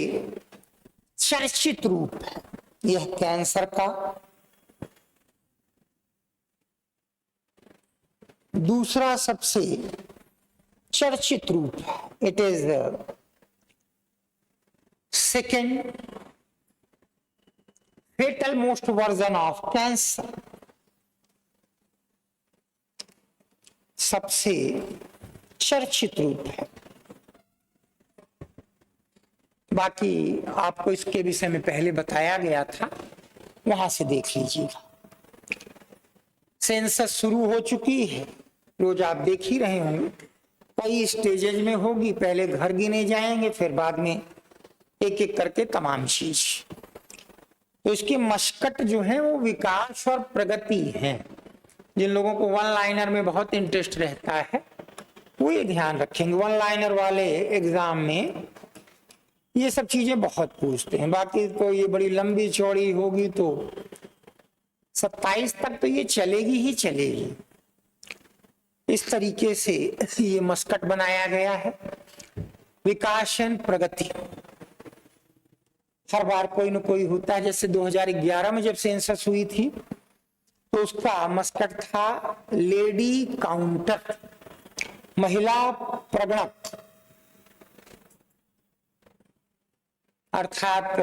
A: चर्चित रूप है। यह कैंसर का दूसरा सबसे चर्चित रूप है। It is second fatal most version of cancer. सबसे चर्चित रूप है। बाकी आपको इसके विषय में पहले बताया गया था, वहां से देख लीजिएगा। सेंसस शुरू हो चुकी है, रोज आप देख ही रहे होंगे, कई स्टेजेज में होगी। पहले घर गिने जाएंगे, फिर बाद में एक एक करके तमाम चीज। तो इसकी मशक्कत जो है वो विकास और प्रगति है। जिन लोगों को वन लाइनर में बहुत इंटरेस्ट रहता है वो ये ध्यान रखेंगे। वन लाइनर वाले एग्जाम में ये सब चीजें बहुत पूछते हैं। बाकी तो ये बड़ी लंबी चौड़ी होगी तो 27 तक तो ये चलेगी ही चलेगी। इस तरीके से ये मस्कट बनाया गया है। विकास एंड प्रगति हर बार कोई न कोई होता है। जैसे 2011 में जब सेंसस हुई थी तो उसका मस्कट था लेडी काउंटर, महिला प्रगणक, अर्थात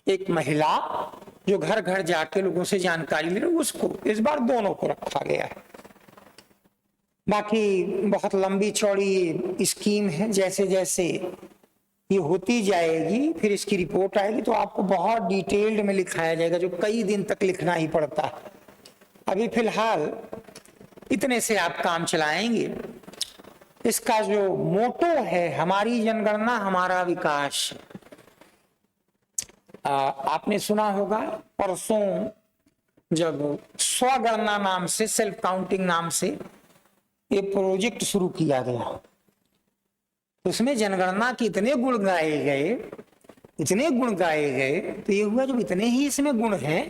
A: एक महिला जो घर घर जाके लोगों से जानकारी ले रही, उसको इस बार दोनों को रखा गया है। बाकी बहुत लंबी चौड़ी स्कीम है। जैसे जैसे ये होती जाएगी फिर इसकी रिपोर्ट आएगी तो आपको बहुत डिटेल्ड में लिखाया जाएगा, जो कई दिन तक लिखना ही पड़ता है। अभी फिलहाल इतने से आप काम चलाएंगे। इसका जो मोटो है, हमारी जनगणना हमारा विकास। आपने सुना होगा परसों जब स्वगणना नाम से, सेल्फ काउंटिंग नाम से ये प्रोजेक्ट शुरू किया गया, तो उसमें जनगणना के इतने गुण गाए गए, इतने गुण गाए गए। तो ये हुआ जब इतने ही इसमें गुण हैं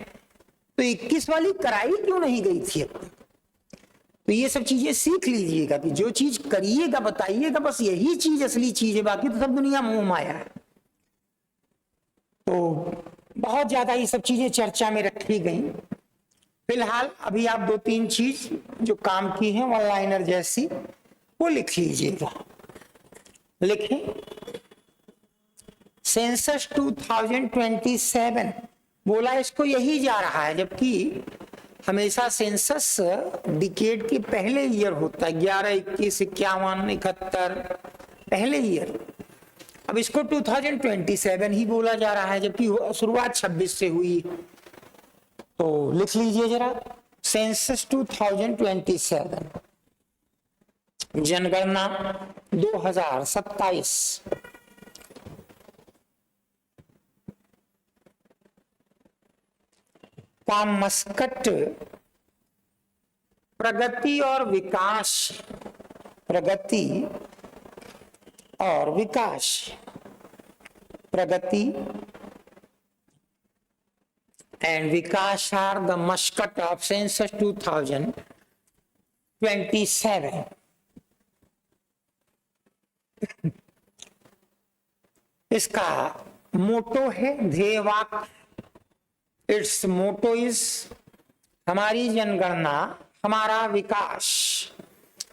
A: तो 21 वाली कराई क्यों नहीं गई थी अब तक? तो ये सब चीजें सीख लीजिएगा कि जो चीज करिएगा बताइएगा, बस यही चीज असली चीज है, बाकी तो सब दुनिया मोह माया है। तो बहुत ज्यादा ये सब चीजें चर्चा में रखी गई। फिलहाल अभी आप 2-3 चीज जो काम की है वन लाइनर जैसी वो लिख लीजिएगा। लिखें सेंसस 2027 बोला इसको यही जा रहा है, जबकि हमेशा सेंसस डिकेड के पहले ईयर होता है, 11, 21, 51, 71 पहले ईयर। अब इसको 2027 ही बोला जा रहा है, जबकि शुरुआत 26 से हुई। तो लिख लीजिए जरा सेंसस 2027 जनगणना 2027 का मस्कट प्रगति और विकास, प्रगति और Vikas, Pragati and Vikas are the mascot of census 2027। इसका मोटो है, ध्येय वाक्य, इट्स मोटो इज हमारी जनगणना हमारा विकास,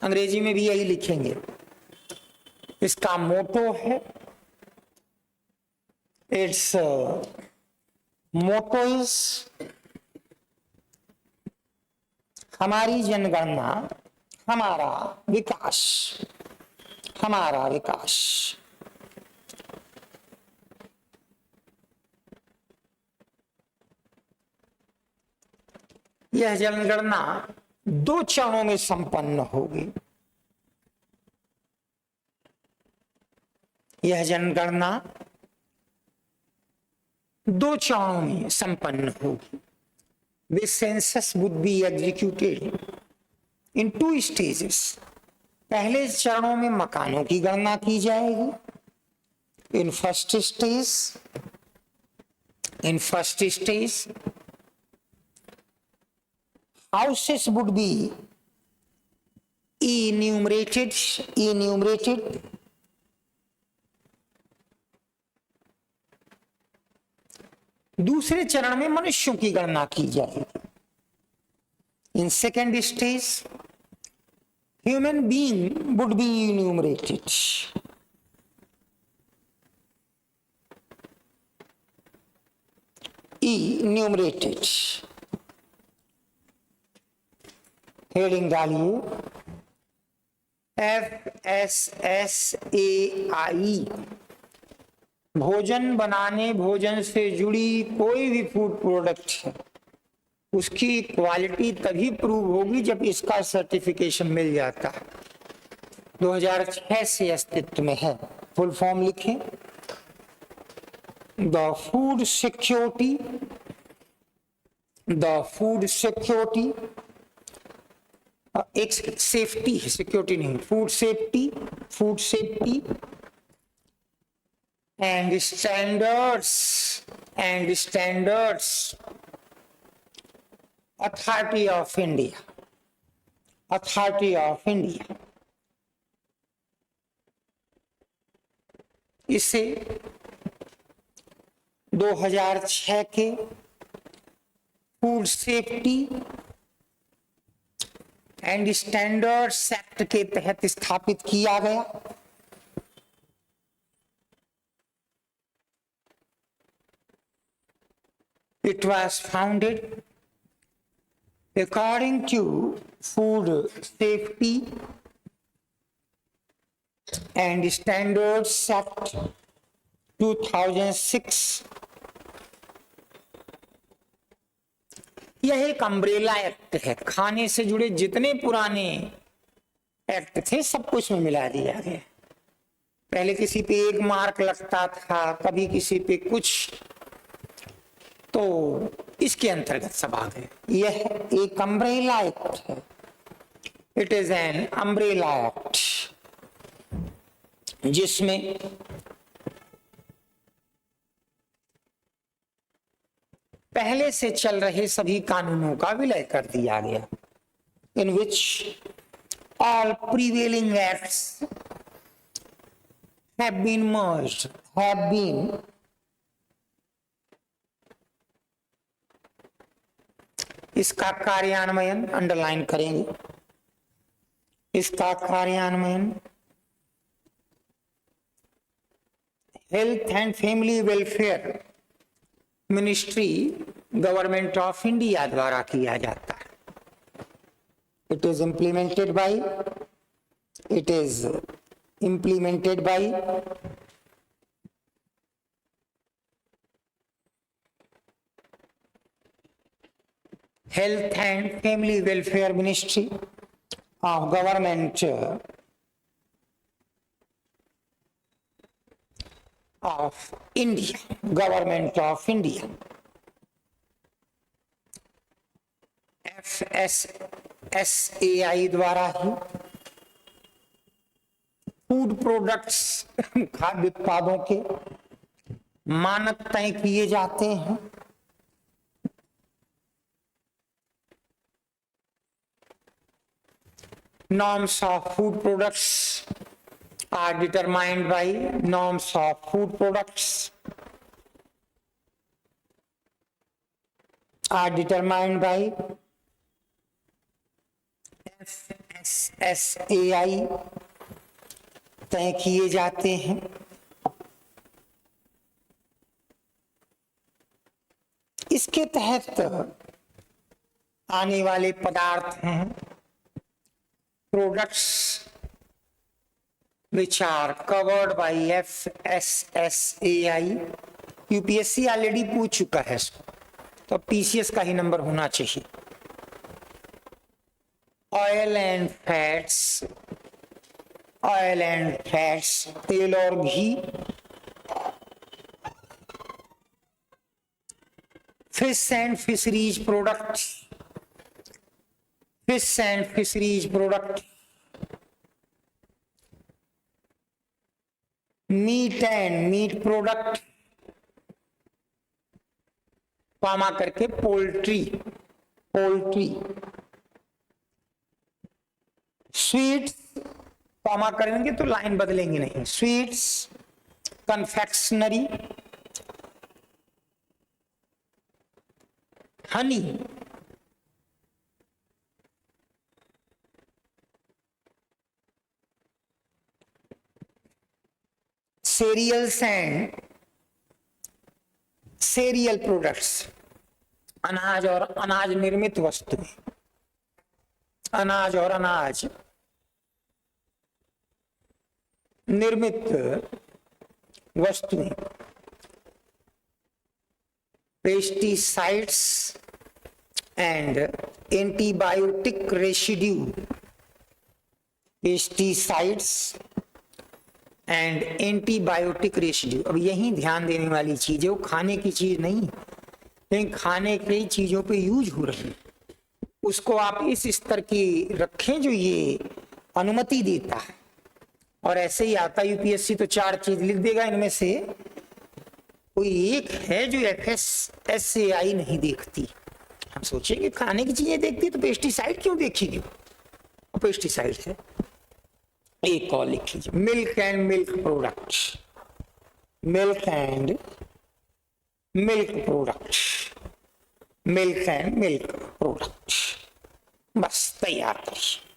A: अंग्रेजी में भी यही लिखेंगे। इसका मोटो है, इट्स मोटो इज हमारी जनगणना हमारा विकास, हमारा विकास। यह जनगणना 2 चरणों में संपन्न होगी। यह जनगणना 2 चरणों में संपन्न होगी। This census would be executed in 2 stages। पहले चरणों में मकानों की गणना की जाएगी। In first stage houses would be enumerated। दूसरे चरण में मनुष्यों की गणना की जाएगी। In second stage human being would be enumerated। enumerated heading डालिए FSSAI। भोजन बनाने, भोजन से जुड़ी कोई भी फूड प्रोडक्ट है, उसकी क्वालिटी तभी प्रूव होगी जब इसका सर्टिफिकेशन मिल जाता है। 2006 से अस्तित्व में है। फुल फॉर्म लिखें, द फूड सिक्योरिटी, एक सेफ्टी है, सिक्योरिटी नहीं, food safety and standards authority of India. इसे 2006 के food safety and standards act के तहत स्थापित किया गया। It was founded according to Food Safety and Standards Act 2006। यह एक अम्ब्रेला एक्ट है। खाने से जुड़े जितने पुराने एक्ट थे सबको इसमें मिला दिया गया। पहले किसी पे एक मार्क लगता था, कभी किसी पे कुछ, तो इसके अंतर्गत सब आ गए। यह एक अम्ब्रेला एक्ट है। It is an umbrella act जिसमें पहले से चल रहे सभी कानूनों का विलय कर दिया गया। In which all prevailing acts have been merged, इसका कार्यान्वयन अंडरलाइन करेंगे। इसका कार्यान्वयन health and family welfare ministry government of India द्वारा किया जाता है। It is implemented by health and family welfare ministry of government of India FSSAI द्वारा ही फूड प्रोडक्ट्स खाद्य उत्पादों के मानक तय किए जाते हैं। Norms of food products are determined by norms of food products are determined by FSSAI तय किए जाते हैं। इसके तहत आने वाले पदार्थ हैं products which are covered by FSSAI। UPSC already पूछ चुका है इसको, तो पीसीएस का ही नंबर होना चाहिए। ऑयल एंड फैट्स तेल और घी, fish and fisheries product, meat and meat product, पामा करके पोल्ट्री, स्वीट्स, पामा करेंगे तो लाइन बदलेंगे नहीं, sweets, confectionery, honey, cereals and cereal products, अनाज और अनाज निर्मित वस्तुएं, अनाज और अनाज निर्मित वस्तुएं, pesticides and antibiotic residue, pesticides and antibiotic residue. अब यही ध्यान देने वाली चीज है, वो खाने की चीज नहीं, लेकिन खाने की चीजों पे यूज हो रही है, उसको आप इस स्तर की रखें जो ये अनुमति देता है। और ऐसे ही आता यूपीएससी तो 4 चीज लिख देगा, इनमें से कोई एक है जो FSSAI नहीं देखती। हम सोचेंगे खाने की चीजें देखती तो पेस्टिसाइड क्यों देखेगी, वो पेस्टिसाइड है। एक और लिख लीजिए, मिल्क एंड मिल्क प्रोडक्ट्स, बस तैयार करिए।